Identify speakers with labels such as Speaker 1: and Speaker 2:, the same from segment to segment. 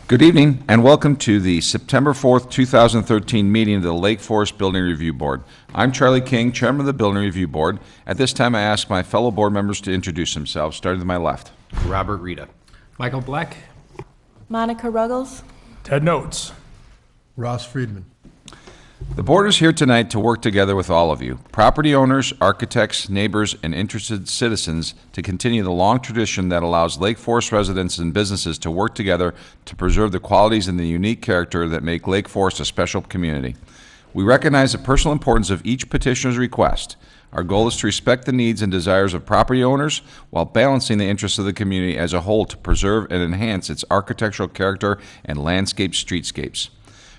Speaker 1: Good evening, and welcome to the September 4th, 2013 meeting of the Lake Forest Building Review Board. I'm Charlie King, Chairman of the Building Review Board. At this time, I ask my fellow board members to introduce themselves, starting to my left.
Speaker 2: Robert Reda.
Speaker 3: Michael Bleck.
Speaker 4: Monica Ruggles.
Speaker 3: Ted Notz.
Speaker 5: Ross Friedman.
Speaker 1: The board is here tonight to work together with all of you, property owners, architects, neighbors, and interested citizens, to continue the long tradition that allows Lake Forest residents and businesses to work together to preserve the qualities and the unique character that make Lake Forest a special community. We recognize the personal importance of each petitioner's request. Our goal is to respect the needs and desires of property owners while balancing the interests of the community as a whole to preserve and enhance its architectural character and landscape streetscapes.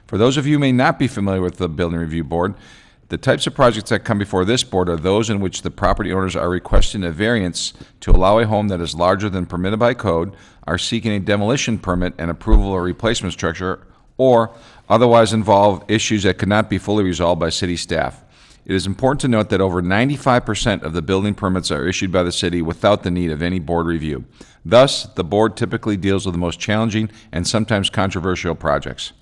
Speaker 1: For those of you who may not be familiar with the Building Review Board, the types of projects that come before this board are those in which the property owners are requesting a variance to allow a home that is larger than permitted by code, are seeking a demolition permit and approval or replacement structure, or otherwise involve issues that could not be fully resolved by city staff. It is important to note that over 95% of the building permits are issued by the city without the need of any board review. Thus, the board typically deals with the most challenging and sometimes controversial projects.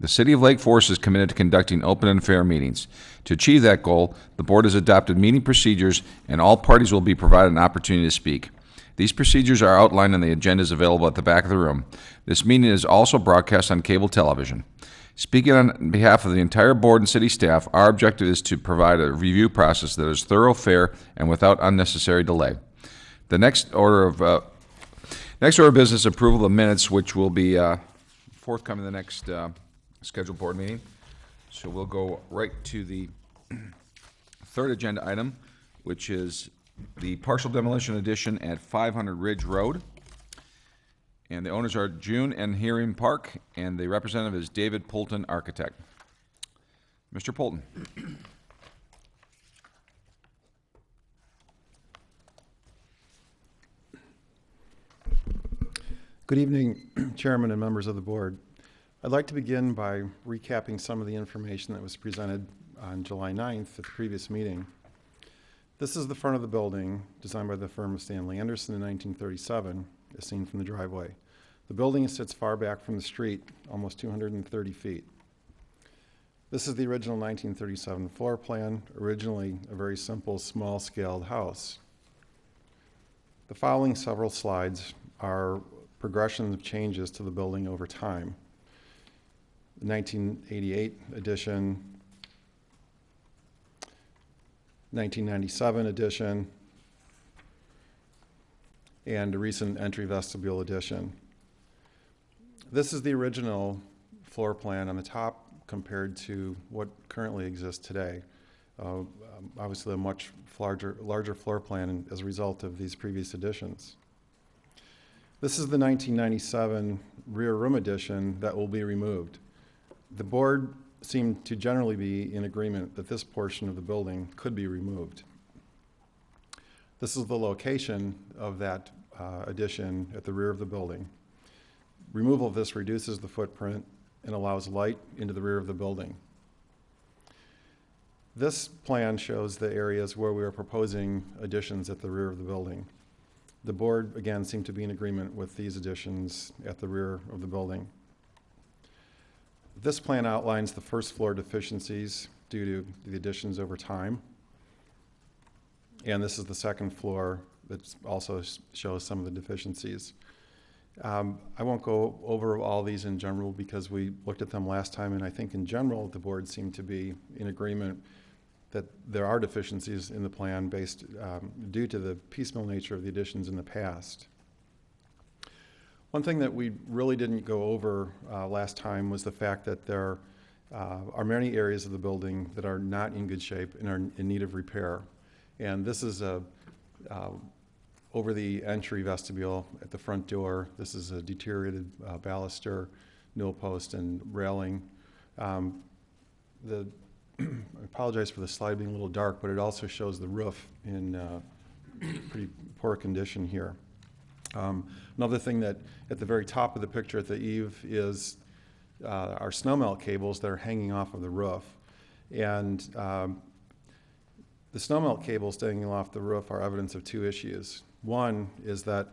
Speaker 1: The City of Lake Forest is committed to conducting open and fair meetings. To achieve that goal, the board has adopted meeting procedures, and all parties will be provided an opportunity to speak. These procedures are outlined on the agendas available at the back of the room. This meeting is also broadcast on cable television. Speaking on behalf of the entire board and city staff, our objective is to provide a review process that is thorough, fair, and without unnecessary delay. The next order of business, approval of minutes, which will be forthcoming the next scheduled board meeting. So we'll go right to the third agenda item, which is the partial demolition addition at 500 Ridge Road. And the owners are Joon and Heerim Park, and the representative is David Poulton, architect. Mr. Poulton.
Speaker 5: Good evening, Chairman and members of the board. I'd like to begin by recapping some of the information that was presented on July 9th at the previous meeting. This is the front of the building, designed by the firm of Stanley Anderson in 1937, as seen from the driveway. The building sits far back from the street, almost 230 feet. This is the original 1937 floor plan, originally a very simple, small-scaled house. The following several slides are progressions of changes to the building over time. The 1988 addition, 1997 addition, and a recent entry vestibule addition. This is the original floor plan on the top compared to what currently exists today. Obviously a much larger floor plan as a result of these previous additions. This is the 1997 rear room addition that will be removed. The board seemed to generally be in agreement that this portion of the building could be removed. This is the location of that addition at the rear of the building. Removal of this reduces the footprint and allows light into the rear of the building. This plan shows the areas where we are proposing additions at the rear of the building. The board, again, seemed to be in agreement with these additions at the rear of the building. This plan outlines the first floor deficiencies due to the additions over time. And this is the second floor that also shows some of the deficiencies. I won't go over all these in general because we looked at them last time, and I think in general the board seemed to be in agreement that there are deficiencies in the plan based due to the piecemeal nature of the additions in the past. One thing that we really didn't go over last time was the fact that there are many areas of the building that are not in good shape and are in need of repair. And this is over the entry vestibule at the front door. This is a deteriorated baluster, newel post, and railing. I apologize for the slide being a little dark, but it also shows the roof in pretty poor condition here. Another thing that at the very top of the picture at the eave is our snowmelt cables that are hanging off of the roof. And the snowmelt cables hanging off the roof are evidence of two issues. One is that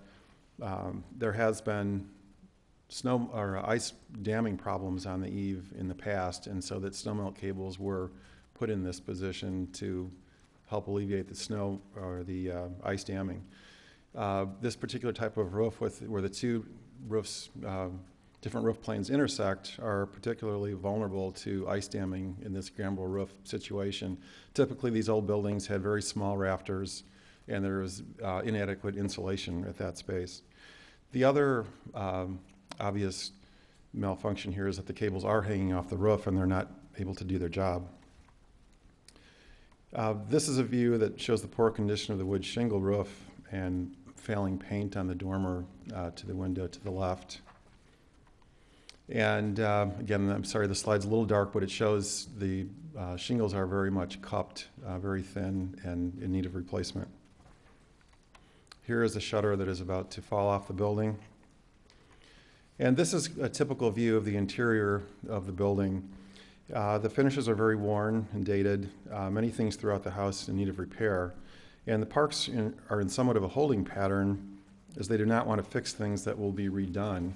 Speaker 5: there has been snow or ice damming problems on the eave in the past, and so that snowmelt cables were put in this position to help alleviate the snow or the ice damming. This particular type of roof, where the two roofs, different roof planes intersect, are particularly vulnerable to ice damming in this gambrel roof situation. Typically, these old buildings had very small rafters, and there was inadequate insulation at that space. The other obvious malfunction here is that the cables are hanging off the roof and they're not able to do their job. This is a view that shows the poor condition of the wood shingle roof and failing paint on the dormer to the window to the left. And again, I'm sorry, the slide's a little dark, but it shows the shingles are very much cupped, very thin, and in need of replacement. Here is a shutter that is about to fall off the building. And this is a typical view of the interior of the building. The finishes are very worn and dated, many things throughout the house in need of repair. And the parks are in somewhat of a holding pattern, as they do not want to fix things that will be redone.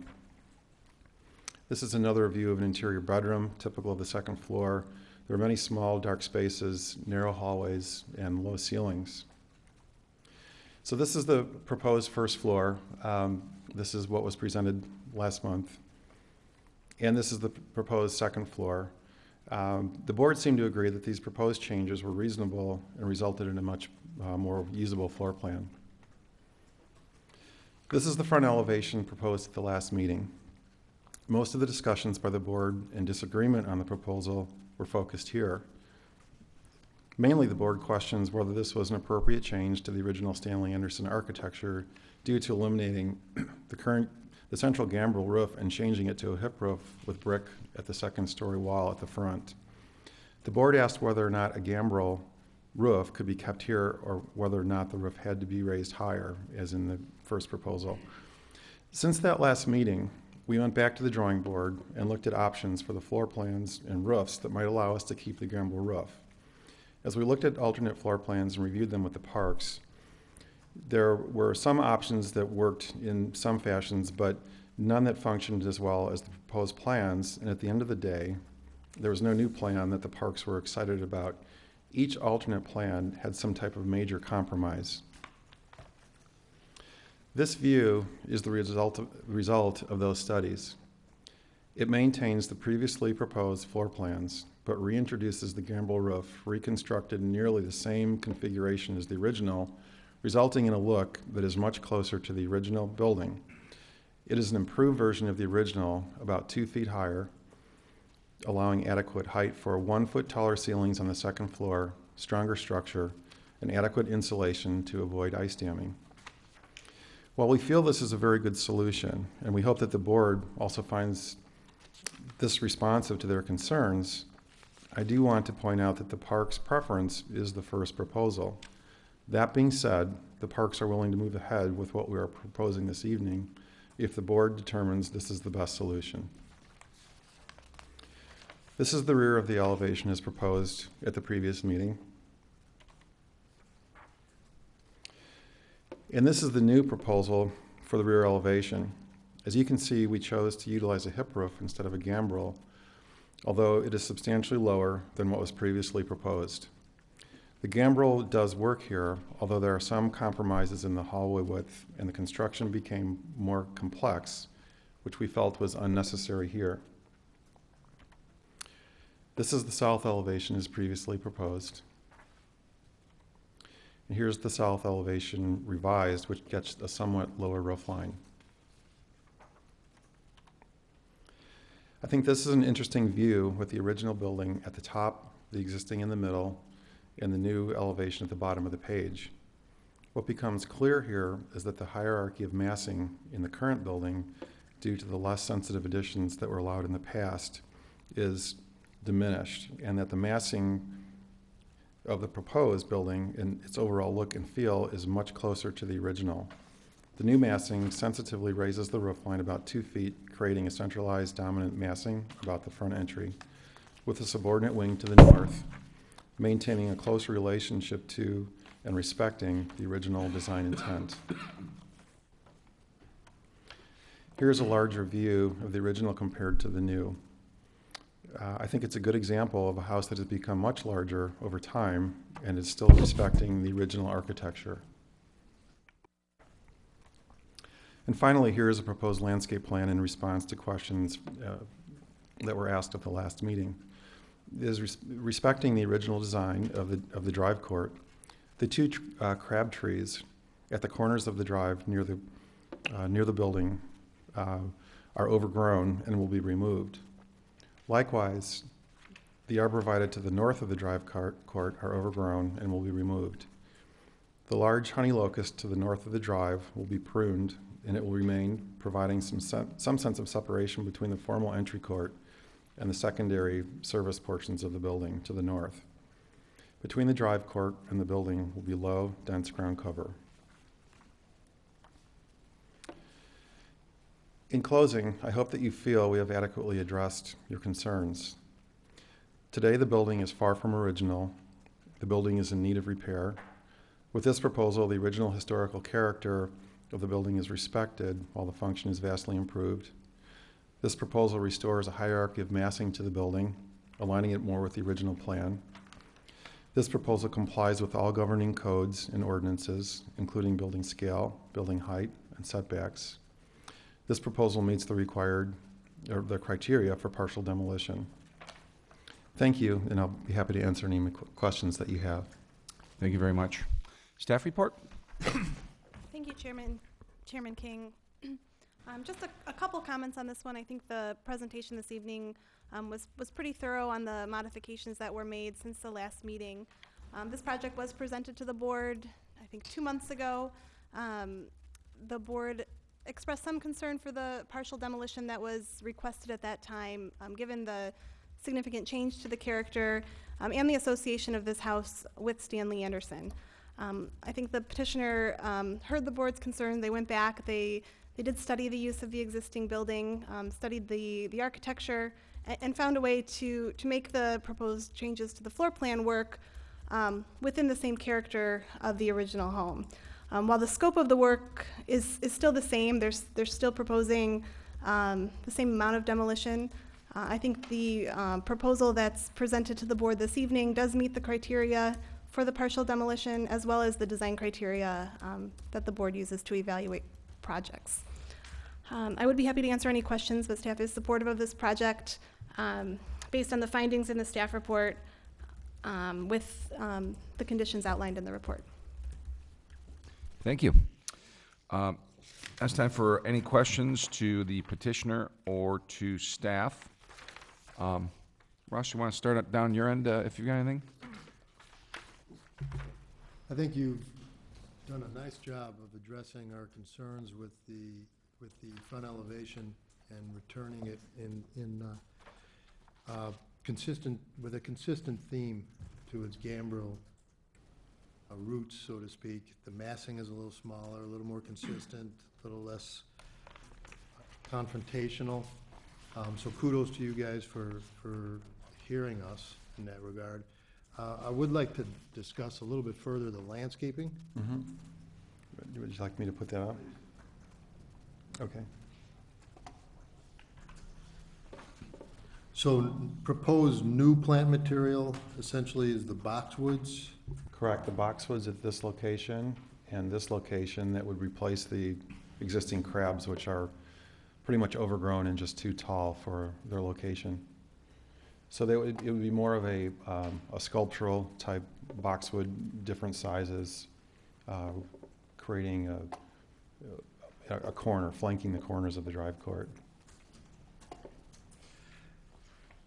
Speaker 5: This is another view of an interior bedroom, typical of the second floor. There are many small, dark spaces, narrow hallways, and low ceilings. So this is the proposed first floor. This is what was presented last month. And this is the proposed second floor. The board seemed to agree that these proposed changes were reasonable and resulted in a much more usable floor plan. This is the front elevation proposed at the last meeting. Most of the discussions by the board and disagreement on the proposal were focused here. Mainly, the board questions whether this was an appropriate change to the original Stanley Anderson architecture due to eliminating the central gambrel roof and changing it to a hip roof with brick at the second-story wall at the front. The board asked whether or not a gambrel roof could be kept here or whether or not the roof had to be raised higher, as in the first proposal. Since that last meeting, we went back to the drawing board and looked at options for the floor plans and roofs that might allow us to keep the gambrel roof. As we looked at alternate floor plans and reviewed them with the parks, there were some options that worked in some fashions, but none that functioned as well as the proposed plans. And at the end of the day, there was no new plan that the parks were excited about. Each alternate plan had some type of major compromise. This view is the result of those studies. It maintains the previously proposed floor plans, but reintroduces the gambrel roof, reconstructed in nearly the same configuration as the original, resulting in a look that is much closer to the original building. It is an improved version of the original, about 2 feet higher, allowing adequate height for 1 foot taller ceilings on the second floor, stronger structure, and adequate insulation to avoid ice damming. While we feel this is a very good solution, and we hope that the board also finds this responsive to their concerns, I do want to point out that the park's preference is the first proposal. That being said, the parks are willing to move ahead with what we are proposing this evening if the board determines this is the best solution. This is the rear of the elevation as proposed at the previous meeting. And this is the new proposal for the rear elevation. As you can see, we chose to utilize a hip roof instead of a gambrel, although it is substantially lower than what was previously proposed. The gambrel does work here, although there are some compromises in the hallway width and the construction became more complex, which we felt was unnecessary here. This is the south elevation as previously proposed. And here's the south elevation revised, which gets a somewhat lower roof line. I think this is an interesting view with the original building at the top, the existing in the middle, and the new elevation at the bottom of the page. What becomes clear here is that the hierarchy of massing in the current building, due to the less sensitive additions that were allowed in the past, is diminished, and that the massing of the proposed building and its overall look and feel is much closer to the original. The new massing sensitively raises the roof line about 2 feet, creating a centralized dominant massing about the front entry, with a subordinate wing to the north, maintaining a close relationship to and respecting the original design intent. Here's a larger view of the original compared to the new. I think it's a good example of a house that has become much larger over time and is still respecting the original architecture. And finally, here is a proposed landscape plan in response to questions that were asked at the last meeting. It is respecting the original design of the drive court. The two crab trees at the corners of the drive near the building are overgrown and will be removed. Likewise, the arborvitae to the north of the drive court are overgrown and will be removed. The large honey locust to the north of the drive will be pruned, and it will remain, providing some sense of separation between the formal entry court and the secondary service portions of the building to the north. Between the drive court and the building will be low, dense ground cover. In closing, I hope that you feel we have adequately addressed your concerns. Today, the building is far from original. The building is in need of repair. With this proposal, the original historical character of the building is respected while the function is vastly improved. This proposal restores a hierarchy of massing to the building, aligning it more with the original plan. This proposal complies with all governing codes and ordinances, including building scale, building height, and setbacks. This proposal meets the criteria for partial demolition. Thank you, and I'll be happy to answer any questions that you have.
Speaker 1: Thank you very much. Staff report?
Speaker 2: Thank you, Chairman King. Just a couple comments on this one. I think the presentation this evening was pretty thorough on the modifications that were made since the last meeting. This project was presented to the board, I think, 2 months ago. The board expressed some concern for the partial demolition that was requested at that time, given the significant change to the character and the association of this house with Stanley Anderson. I think the petitioner heard the board's concern. They went back. They did study the use of the existing building, studied the architecture, and found a way to make the proposed changes to the floor plan work within the same character of the original home. While the scope of the work is still the same, they're still proposing the same amount of demolition. I think the proposal that's presented to the board this evening does meet the criteria for the partial demolition, as well as the design criteria that the board uses to evaluate projects. I would be happy to answer any questions, but staff is supportive of this project based on the findings in the staff report with the conditions outlined in the report.
Speaker 1: Thank you. Now it's time for any questions to the petitioner or to staff. Ross, you want to start down your end if you've got anything?
Speaker 6: I think you've done a nice job of addressing our concerns with the front elevation and returning it in consistent with a consistent theme to its gambrel roots, so to speak. The massing is a little smaller, a little more consistent, a little less confrontational. So kudos to you guys for hearing us in that regard. I would like to discuss a little bit further the landscaping.
Speaker 5: Mm-hmm. Would you like me to put that up? Okay.
Speaker 6: So proposed new plant material essentially is the boxwoods.
Speaker 5: Correct. The boxwoods at this location and this location that would replace the existing crabs, which are pretty much overgrown and just too tall for their location. So it would be more of a sculptural type boxwood, different sizes, creating a corner, flanking the corners of the drive court.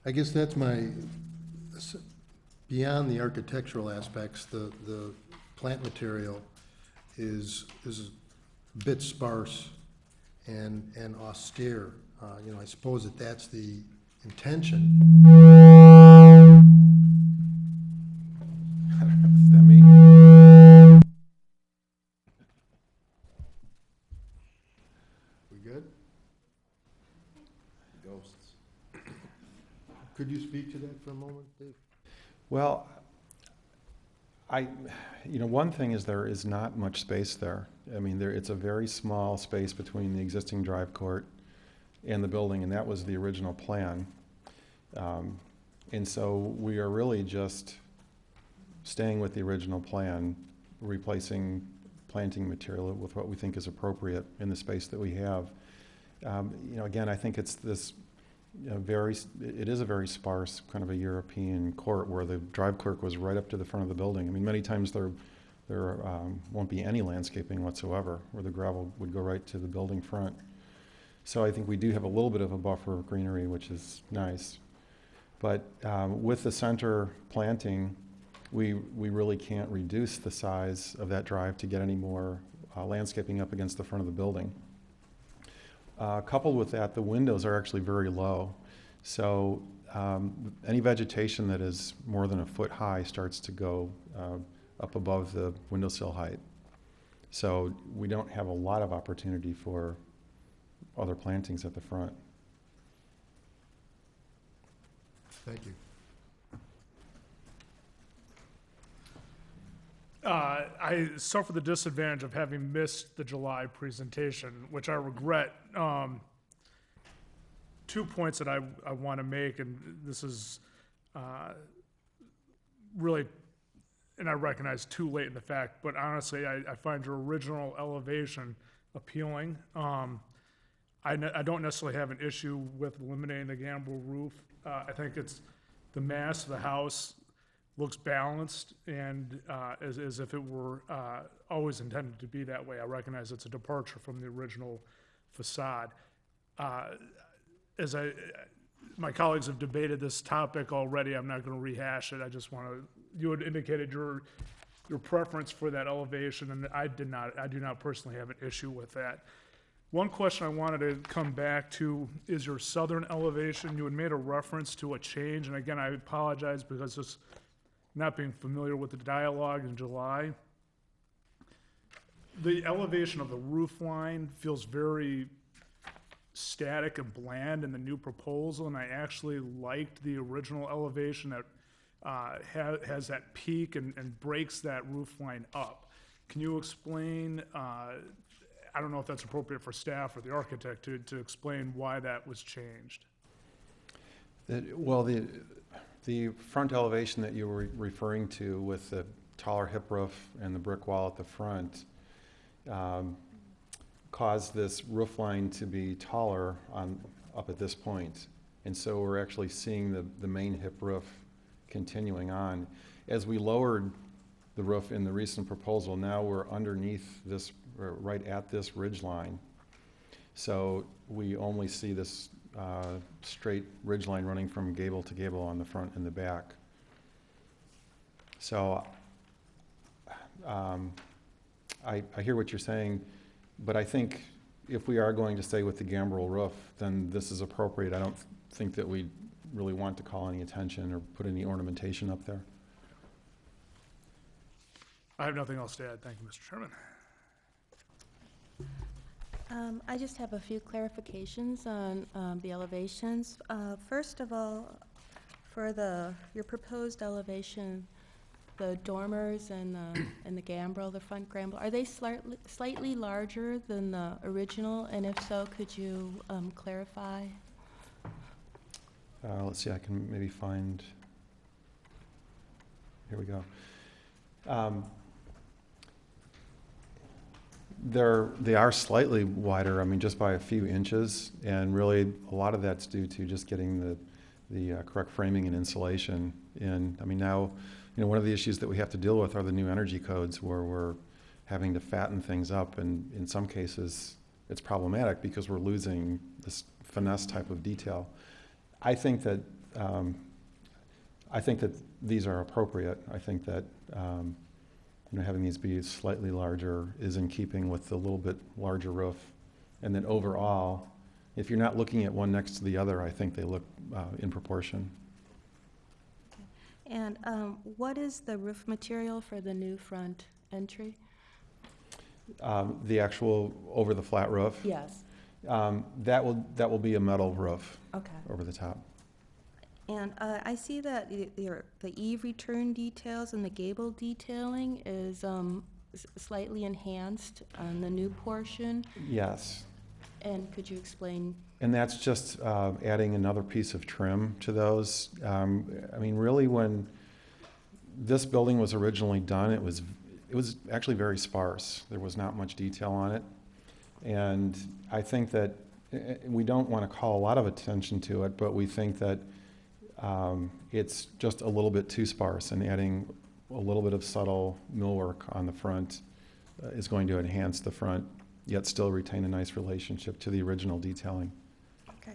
Speaker 6: I guess that's my, beyond the architectural aspects, the plant material is a bit sparse and austere. You know, I suppose that's the intention.
Speaker 5: Is that me?
Speaker 6: We good? Ghosts. Could you speak to that for a moment, Dave?
Speaker 5: Well, one thing is there is not much space there. I mean, it's a very small space between the existing drive court and the building, and that was the original plan. And so we are really just staying with the original plan, replacing planting material with what we think is appropriate in the space that we have. Again, I think it's this it is a very sparse kind of a European court where the drive clerk was right up to the front of the building. I mean, many times there won't be any landscaping whatsoever, where the gravel would go right to the building front. So I think we do have a little bit of a buffer of greenery, which is nice. But with the center planting, we really can't reduce the size of that drive to get any more landscaping up against the front of the building. Coupled with that, the windows are actually very low. So any vegetation that is more than a foot high starts to go up above the windowsill height. So we don't have a lot of opportunity for other plantings at the front.
Speaker 6: Thank you.
Speaker 3: I suffer the disadvantage of having missed the July presentation, which I regret. 2 points that I want to make, and this is really, and I recognize too late in the fact, but honestly, I find your original elevation appealing. I don't necessarily have an issue with eliminating the gambrel roof. I think it's the mass of the house looks balanced and as if it were always intended to be that way. I recognize it's a departure from the original facade. My colleagues have debated this topic already. I'm not going to rehash it. I just want to, you had indicated your preference for that elevation, and I do not personally have an issue with that. One question I wanted to come back to is your southern elevation. You had made a reference to a change, and again, I apologize because just not being familiar with the dialogue in July. The elevation of the roof line feels very static and bland in the new proposal, and I actually liked the original elevation that has that peak and breaks that roof line up. Can you explain, I don't know if that's appropriate for staff or the architect to explain why that was changed?
Speaker 5: Well, the front elevation that you were referring to with the taller hip roof and the brick wall at the front caused this roof line to be taller up at this point. And so we're actually seeing the main hip roof continuing on. As we lowered the roof in the recent proposal, now we're underneath this, right at this ridge line. So we only see this straight ridge line running from gable to gable on the front and the back. So I hear what you're saying, but I think if we are going to stay with the gambrel roof, then this is appropriate. I don't think that we really want to call any attention or put any ornamentation up there.
Speaker 3: I have nothing else to add. Thank you, Mr. Chairman.
Speaker 4: I just have a few clarifications on the elevations. First of all, for your proposed elevation, the dormers and the gambrel, the front gambrel, are they slightly larger than the original? And if so, could you clarify?
Speaker 5: Let's see, I can maybe find, here we go. They are slightly wider, I mean, just by a few inches, and really a lot of that's due to just getting the correct framing and insulation in. I mean, now, one of the issues that we have to deal with are the new energy codes where we're having to fatten things up, and in some cases it's problematic because we're losing this finesse type of detail. I think that these are appropriate. I think that having these be slightly larger is in keeping with the little bit larger roof. And then overall, if you're not looking at one next to the other, I think they look in proportion.
Speaker 4: And what is the roof material for the new front entry?
Speaker 5: The actual over the flat roof?
Speaker 4: Yes.
Speaker 5: That will be a metal roof.
Speaker 4: Okay.
Speaker 5: Over the top.
Speaker 4: And I see that the eave return details and the gable detailing is slightly enhanced on the new portion.
Speaker 5: Yes.
Speaker 4: And could you explain?
Speaker 5: And that's just adding another piece of trim to those. I mean, really, when this building was originally done, it was actually very sparse. There was not much detail on it. And I think that we don't want to call a lot of attention to it, but we think that it's just a little bit too sparse, and adding a little bit of subtle millwork on the front is going to enhance the front, yet still retain a nice relationship to the original detailing.
Speaker 4: Okay,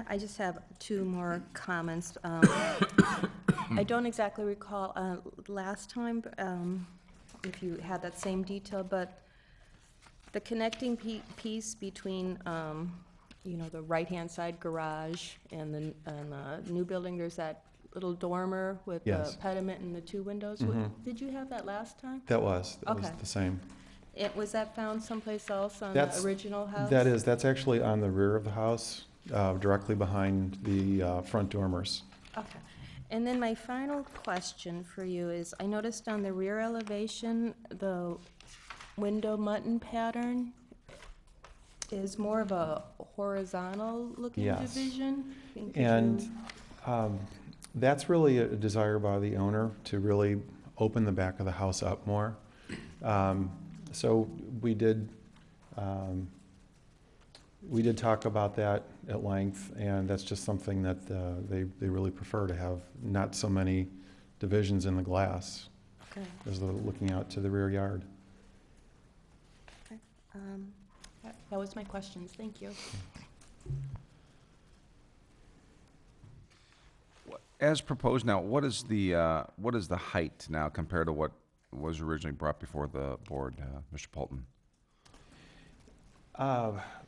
Speaker 4: I just have two more comments. I don't exactly recall last time if you had that same detail, but the connecting piece between you know, the right-hand side garage and the new building, there's that little dormer with
Speaker 5: Yes.
Speaker 4: the pediment and the two windows. Did you have that last time?
Speaker 5: That was
Speaker 4: Okay.
Speaker 5: the same.
Speaker 4: Was that found someplace else on
Speaker 5: That's-
Speaker 4: the original house?
Speaker 5: That's actually on the rear of the house, directly behind the front dormers.
Speaker 4: Okay. And then my final question for you is, I noticed on the rear elevation, the window mutton pattern is more of a horizontal-looking
Speaker 5: Yes.
Speaker 4: division. Could
Speaker 5: And
Speaker 4: you-
Speaker 5: that's really a desire by the owner to really open the back of the house up more. So we did talk about that at length, and that's just something that they really prefer, to have not so many divisions in the glass
Speaker 4: Okay.
Speaker 5: as they're looking out to the rear yard.
Speaker 4: Okay. That was my questions. Thank you.
Speaker 1: As proposed now, what is the height now compared to what was originally brought before the board, Mr. Poulton?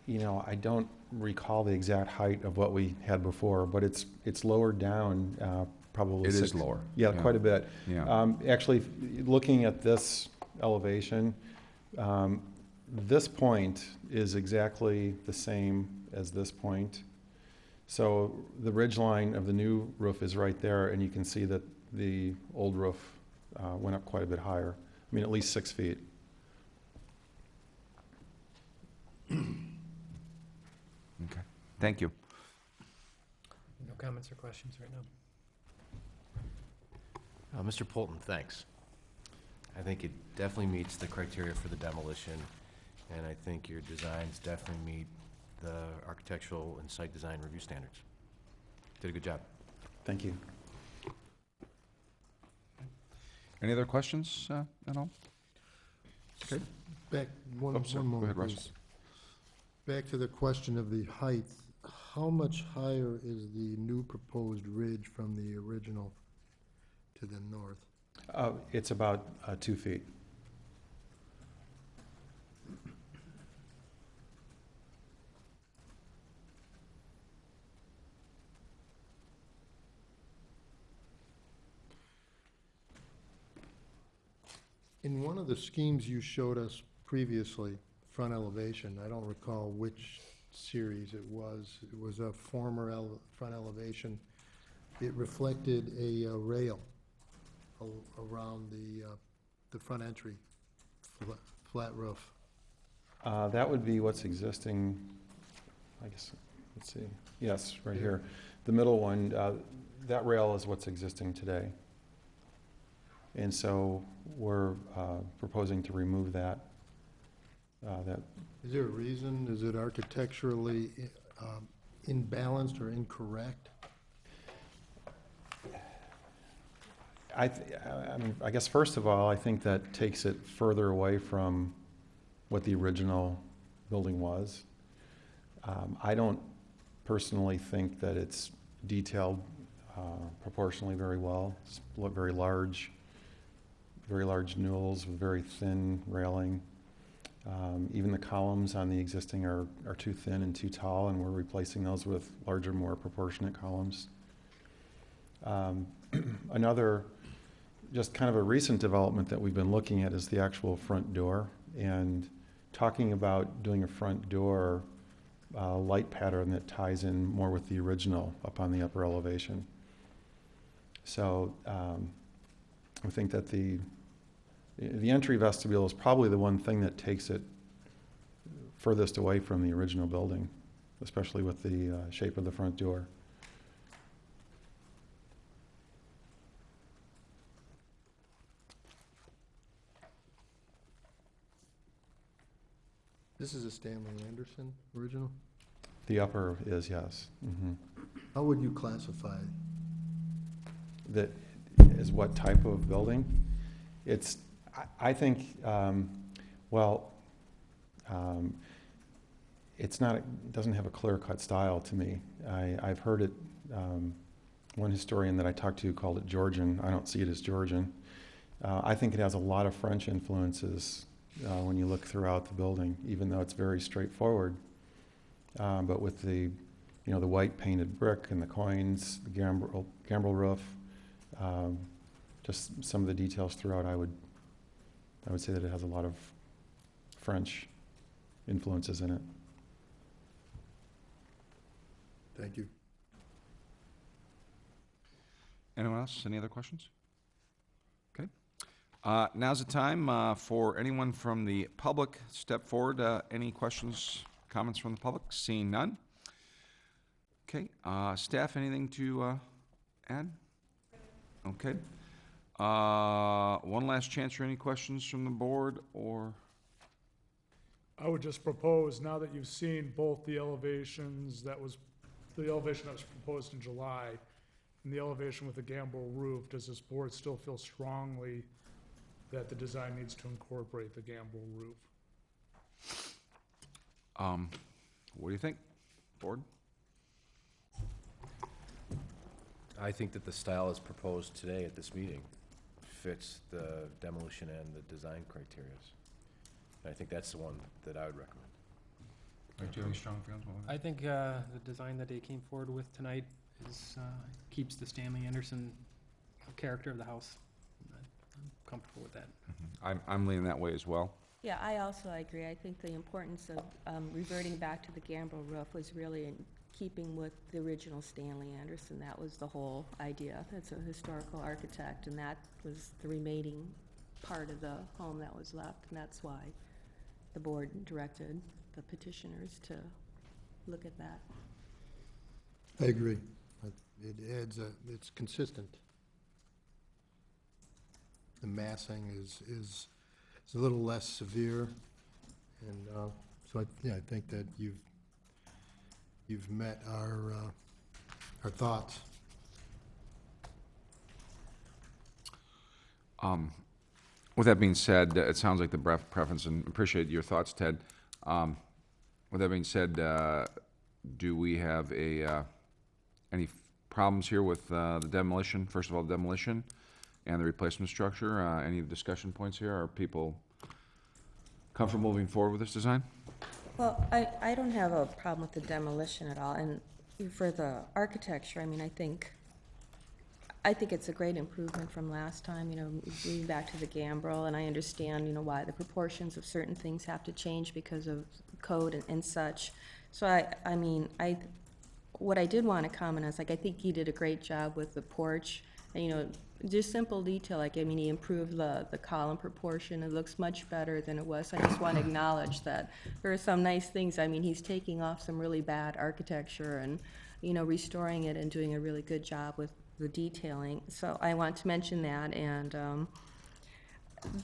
Speaker 5: You know, I don't recall the exact height of what we had before, but it's lowered down probably.
Speaker 1: It is lower.
Speaker 5: Yeah, quite a bit.
Speaker 1: Yeah.
Speaker 5: Actually, looking at this elevation, this point is exactly the same as this point. So the ridge line of the new roof is right there, and you can see that the old roof went up quite a bit higher. I mean, at least 6 feet.
Speaker 1: Okay. Thank you.
Speaker 7: No comments or questions right now. Mr. Poulton, thanks. I think it definitely meets the criteria for the demolition, and I think your designs definitely meet the architectural and site design review standards. Did a good job.
Speaker 5: Thank you.
Speaker 1: Any other questions at all? Okay.
Speaker 6: Back, one
Speaker 1: Oops, sorry. Go
Speaker 6: moment,
Speaker 1: ahead, Russ.
Speaker 6: please. Back to the question of the height, how much higher is the new proposed ridge from the original to the north?
Speaker 5: It's about 2 feet.
Speaker 6: In one of the schemes you showed us previously, front elevation, I don't recall which series it was a former front elevation. It reflected a rail around the front entry, flat roof.
Speaker 5: That would be what's existing, I guess, let's see. Yes, right here. The middle one, that rail is what's existing today. And so we're proposing to remove that.
Speaker 6: Is there a reason? Is it architecturally imbalanced or incorrect?
Speaker 5: I mean, I guess first of all, I think that takes it further away from what the original building was. I don't personally think that it's detailed proportionally very well. It's very large newels with very thin railing. Even the columns on the existing are too thin and too tall, and we're replacing those with larger, more proportionate columns. Another, just kind of a recent development that we've been looking at is the actual front door, and talking about doing a front door light pattern that ties in more with the original up on the upper elevation. So I think that the entry vestibule is probably the one thing that takes it furthest away from the original building, especially with the shape of the front door.
Speaker 6: This is a Stanley Anderson original?
Speaker 5: The upper is, yes. Mhm.
Speaker 6: How would you classify?
Speaker 5: That is what type of building? It's, I think, it's not, it doesn't have a clear-cut style to me. I've heard it, one historian that I talked to called it Georgian. I don't see it as Georgian. I think it has a lot of French influences when you look throughout the building, even though it's very straightforward. But with the, the white painted brick and the coins, the gambrel roof, just some of the details throughout, I would say that it has a lot of French influences in it.
Speaker 6: Thank you.
Speaker 1: Anyone else? Any other questions? Okay. Now's the time for anyone from the public step forward. Any questions, comments from the public? Seeing none. Okay. Staff, anything to add? Okay. One last chance for any questions from the board, or?
Speaker 3: I would just propose, now that you've seen both the elevations, the elevation that was proposed in July and the elevation with the gambrel roof, does this board still feel strongly that the design needs to incorporate the gambrel roof?
Speaker 1: What do you think, board?
Speaker 7: I think that the style as proposed today at this meeting fits the demolition and the design criteria. And I think that's the one that I would recommend.
Speaker 1: Do you have any strong feelings?
Speaker 8: I think the design that they came forward with tonight is, keeps the Stanley Anderson character of the house. I'm comfortable with that.
Speaker 1: I'm leaning that way as well.
Speaker 4: Yeah, I also agree. I think the importance of reverting back to the gambrel roof was really in keeping with the original Stanley Anderson. That was the whole idea. That's a historical architect, and that was the remaining part of the home that was left, and that's why the board directed the petitioners to look at that.
Speaker 6: I agree. It adds it's consistent. The massing is a little less severe, and so I think that you've met our thoughts.
Speaker 1: With that being said, it sounds like the preference, and appreciate your thoughts, Ted. With that being said, do we have any problems here with the demolition? First of all, the demolition and the replacement structure. Any discussion points here? Are people comfortable moving forward with this design?
Speaker 4: Well, I don't have a problem with the demolition at all, and for the architecture, I mean, I think it's a great improvement from last time, moving back to the gambrel, and I understand, why the proportions of certain things have to change because of code and such. So what I did want to comment is, I think he did a great job with the porch, and, just simple detail, he improved the column proportion. It looks much better than it was. I just want to acknowledge that there are some nice things. He's taking off some really bad architecture and, restoring it and doing a really good job with the detailing. So I want to mention that, and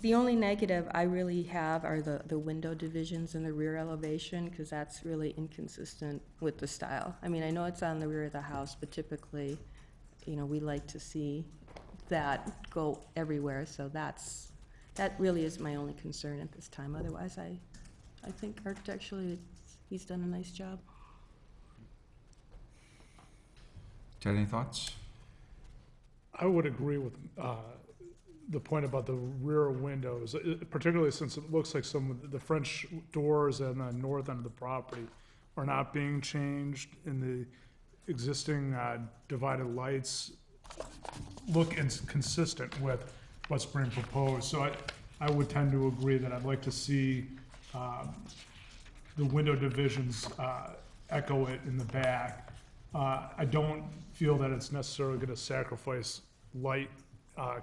Speaker 4: the only negative I really have are the window divisions in the rear elevation, because that's really inconsistent with the style. I know it's on the rear of the house, but typically, we like to see that go everywhere, so that really is my only concern at this time. Otherwise, I think architecturally he's done a nice job.
Speaker 1: Ted, any thoughts?
Speaker 3: I would agree with the point about the rear windows, particularly since it looks like some of the French doors on the north end of the property are not being changed, and the existing divided lights look consistent with what's being proposed. So I would tend to agree that I'd like to see the window divisions echo it in the back. I don't feel that it's necessarily going to sacrifice light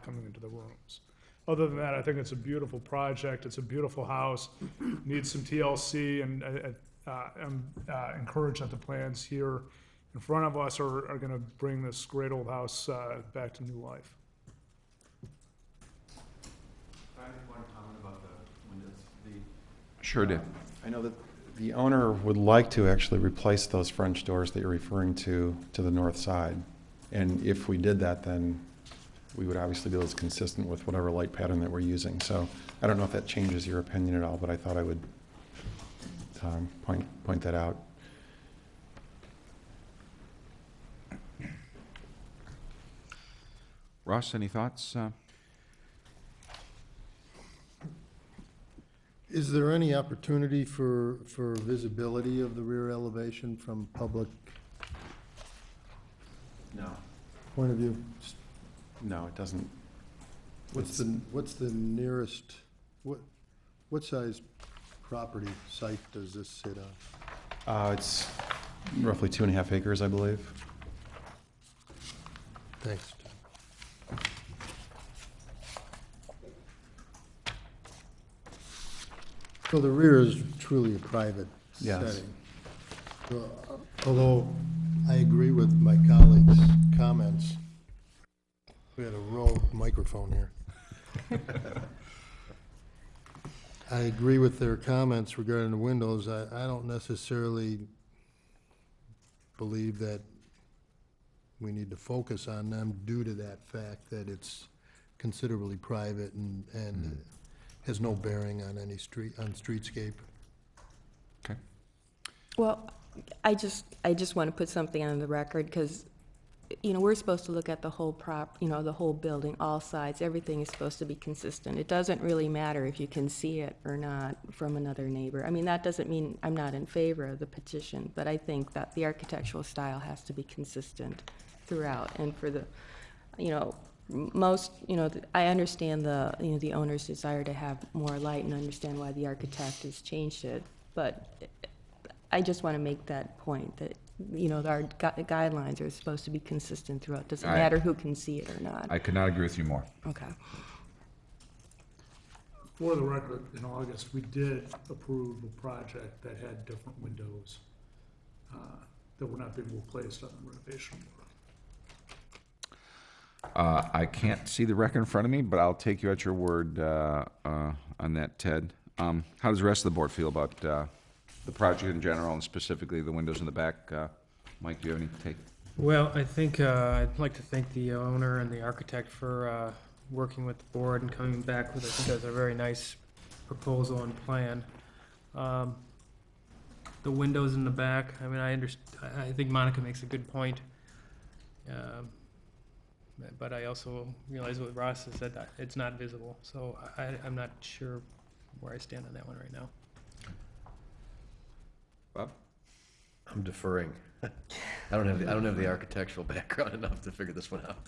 Speaker 3: coming into the rooms. other than that, I think it's a beautiful project. It's a beautiful house. Needs some TLC, and I'm encouraged that the plans here in front of us are going to bring this great old house back to new life.
Speaker 5: Can I make one comment about the windows?
Speaker 1: Sure did.
Speaker 5: I know that the owner would like to actually replace those French doors that you're referring to the north side. And if we did that, then we would obviously be consistent with whatever light pattern that we're using. So I don't know if that changes your opinion at all, but I thought I would point that out.
Speaker 1: Ross, any thoughts?
Speaker 6: Is there any opportunity for visibility of the rear elevation from public
Speaker 5: No.
Speaker 6: point of view?
Speaker 5: No, it doesn't.
Speaker 6: What's the nearest, what size property site does this sit on?
Speaker 5: It's roughly 2.5 acres, I believe.
Speaker 6: Thanks. So the rear is truly a private
Speaker 5: Yes.
Speaker 6: setting. So, although I agree with my colleagues' comments, we had a rogue microphone here. I agree with their comments regarding the windows. I don't necessarily believe that we need to focus on them due to that fact that it's considerably private and has no bearing on any streetscape.
Speaker 1: Okay.
Speaker 4: Well, I just want to put something on the record, because, you know, we're supposed to look at the whole the whole building, all sides, everything is supposed to be consistent. It doesn't really matter if you can see it or not from another neighbor. I mean, that doesn't mean I'm not in favor of the petition, but I think that the architectural style has to be consistent throughout. And for the, you know, most, you know, I understand the, you know, the owner's desire to have more light and understand why the architect has changed it, but I just want to make that point that, you know, our guidelines are supposed to be consistent throughout. Doesn't matter who can see it or not.
Speaker 1: I could not agree with you more.
Speaker 4: Okay.
Speaker 3: For the record, in August, we did approve a project that had different windows that were not being replaced on the renovation work.
Speaker 1: I can't see the record in front of me, but I'll take you at your word on that, Ted. How does the rest of the board feel about the project in general, and specifically the windows in the back? Mike, do you have any take?
Speaker 8: Well, I think I'd like to thank the owner and the architect for working with the board and coming back with, I think that's a very nice proposal and plan. The windows in the back, I mean, I think Monica makes a good point. But I also realize what Ross has said, that it's not visible, so I'm not sure where I stand on that one right now.
Speaker 1: Bob?
Speaker 7: I'm deferring. I don't have the architectural background enough to figure this one out.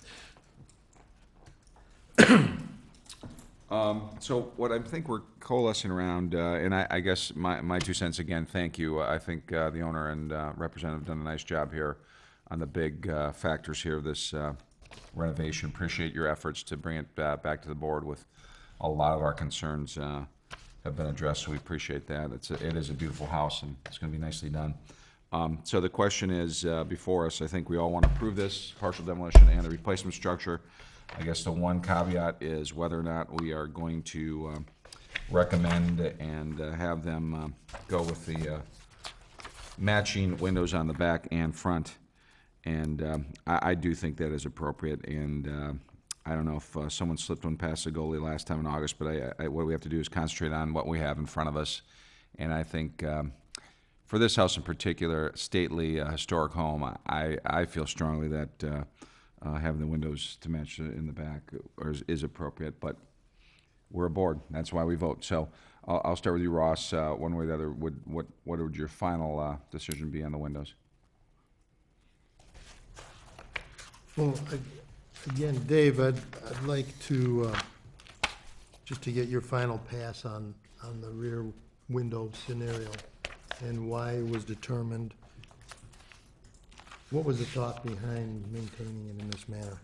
Speaker 1: So what I think we're coalescing around, and I guess my 2 cents again, thank you. I think the owner and representative have done a nice job here on the big factors here of this renovation. Appreciate your efforts to bring it back to the board with a lot of our concerns have been addressed, so we appreciate that. It is a beautiful house, and it's going to be nicely done. So the question is before us. I think we all want to approve this partial demolition and the replacement structure. I guess the one caveat is whether or not we are going to recommend and have them go with the matching windows on the back and front. And I do think that is appropriate. And I don't know if someone slipped one past the goalie last time in August, but what we have to do is concentrate on what we have in front of us. And I think for this house in particular, stately, historic home, I feel strongly that having the windows to match in the back is appropriate. But we're a board. That's why we vote. So I'll start with you, Ross. One way or the other, what would your final decision be on the windows?
Speaker 6: Well, again, Dave, I'd like to, just to get your final pass on the rear window scenario and why it was determined. What was the thought behind maintaining it in this manner?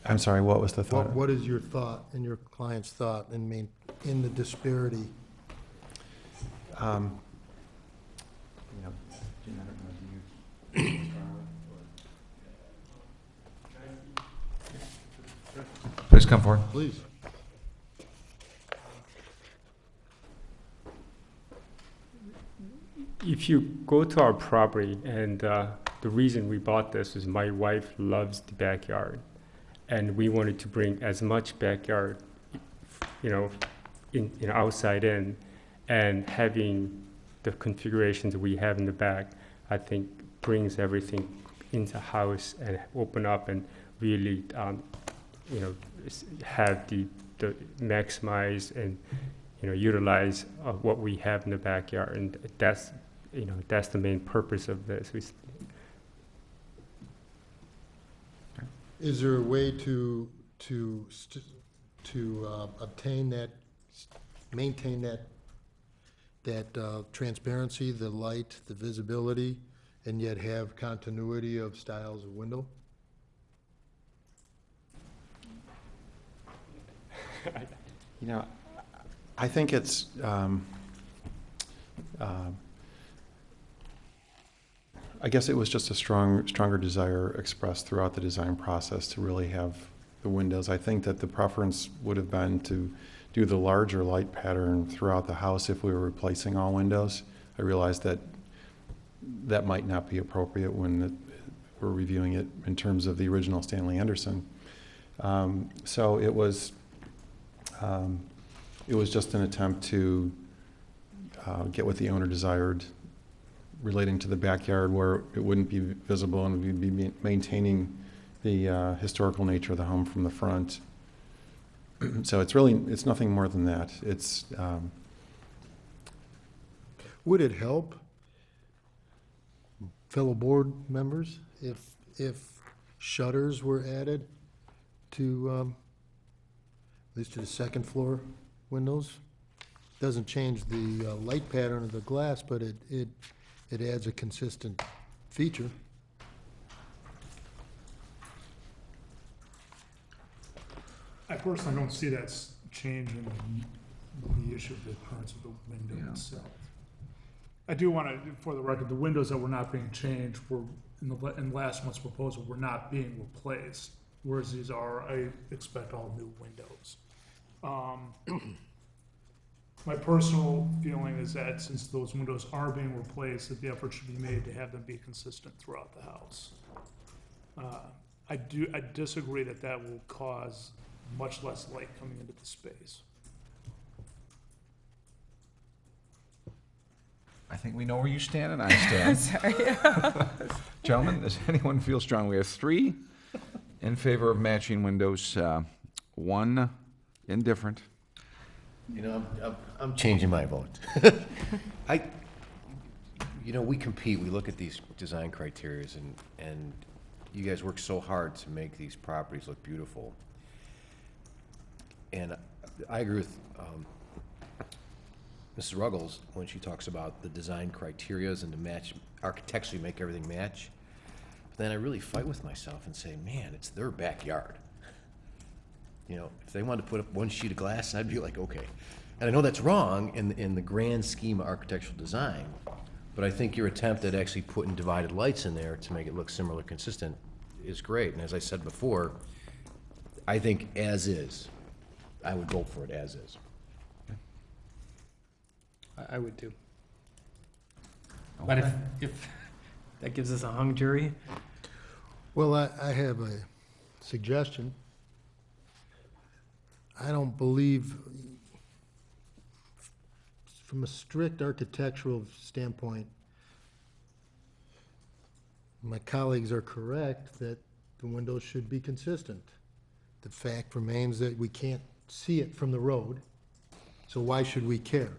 Speaker 5: I'm sorry, what was the thought?
Speaker 6: What is your thought and your client's thought in the disparity?
Speaker 5: Um, you know, Jim, I don't know, do you-
Speaker 1: Please come forward.
Speaker 6: Please.
Speaker 9: If you go to our property, and the reason we bought this is my wife loves the backyard, and we wanted to bring as much backyard, you know, outside in, and having the configurations we have in the back, I think brings everything into the house and open up and really, you know, have the maximize and, you know, utilize what we have in the backyard, and that's, you know, that's the main purpose of this.
Speaker 6: Is there a way to obtain that, maintain that transparency, the light, the visibility, and yet have continuity of styles of window?
Speaker 5: You know, I think it's, I guess it was just a stronger desire expressed throughout the design process to really have the windows. I think that the preference would have been to do the larger light pattern throughout the house if we were replacing all windows. I realized that that might not be appropriate when we're reviewing it in terms of the original Stanley Anderson. So it was just an attempt to get what the owner desired relating to the backyard, where it wouldn't be visible and we'd be maintaining the historical nature of the home from the front. So it's nothing more than that. It's
Speaker 6: Would it help, fellow board members, if shutters were added to, at least to the second floor windows? Doesn't change the light pattern of the glass, but it adds a consistent feature.
Speaker 3: I personally don't see that changing the issue of the appearance of the window itself. I do want to, for the record, the windows that were not being changed were, in last month's proposal, were not being replaced, whereas these are, I expect, all new windows. My personal feeling is that since those windows are being replaced, that the effort should be made to have them be consistent throughout the house. I disagree that that will cause much less light coming into the space.
Speaker 1: I think we know where you stand and I stand.
Speaker 4: Sorry.
Speaker 1: Gentlemen, does anyone feel strong? We have 3 in favor of matching windows, 1 indifferent.
Speaker 7: You know, I'm changing my vote. You know, we compete, we look at these design criterias, and you guys work so hard to make these properties look beautiful. And I agree with Mrs. Ruggles when she talks about the design criterias and to match, architecturally make everything match. But then I really fight with myself and say, man, it's their backyard. You know, if they wanted to put up one sheet of glass, I'd be like, okay. And I know that's wrong in the grand scheme of architectural design, but I think your attempt at actually putting divided lights in there to make it look similar, consistent, is great. And as I said before, I think as is, I would vote for it as is.
Speaker 8: I would too. But if that gives us a hung jury,
Speaker 6: Well, I have a suggestion. I don't believe, from a strict architectural standpoint, my colleagues are correct that the windows should be consistent. The fact remains that we can't see it from the road, so why should we care?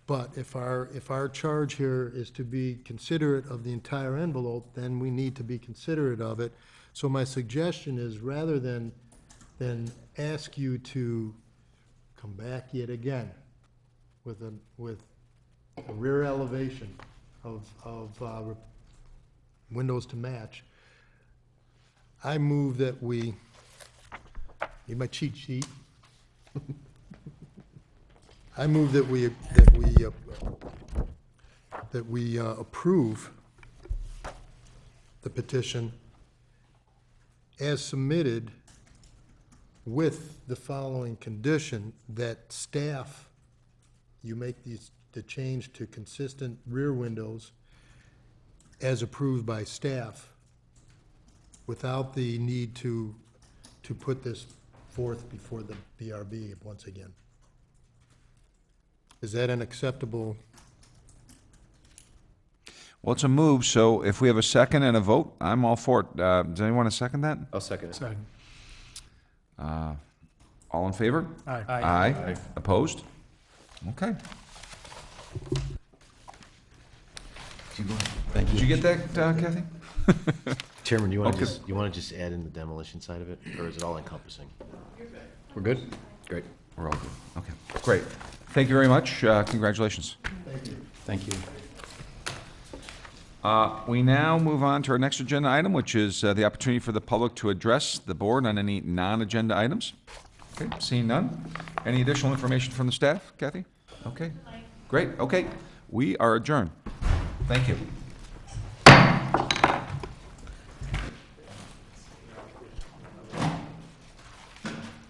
Speaker 6: But if our charge here is to be considerate of the entire envelope, then we need to be considerate of it. So my suggestion is, rather than ask you to come back yet again with a rear elevation of windows to match, I move that we Need my cheat sheet? I move that we approve the petition as submitted with the following condition, that staff, you make the change to consistent rear windows as approved by staff without the need to put this forth before the BRB once again. Is that an acceptable?
Speaker 1: Well, it's a move, so if we have a second and a vote, I'm all for it. Does anyone want to second that?
Speaker 7: I'll second it.
Speaker 3: Second.
Speaker 1: All in favor?
Speaker 3: Aye.
Speaker 1: Aye. Opposed? Okay.
Speaker 5: Thank
Speaker 1: Did you get that, Kathy?
Speaker 7: Chairman, you want
Speaker 1: Okay.
Speaker 7: to just add in the demolition side of it, or is it all encompassing? We're good? Great.
Speaker 1: We're all good. Okay, great. Thank you very much. Congratulations.
Speaker 5: Thank you.
Speaker 1: We now move on to our next agenda item, which is the opportunity for the public to address the board on any non-agenda items. Okay, seeing none. Any additional information from the staff, Kathy? Okay, great. Okay, we are adjourned. Thank you.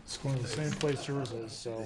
Speaker 3: It's going to the same place yours is, so.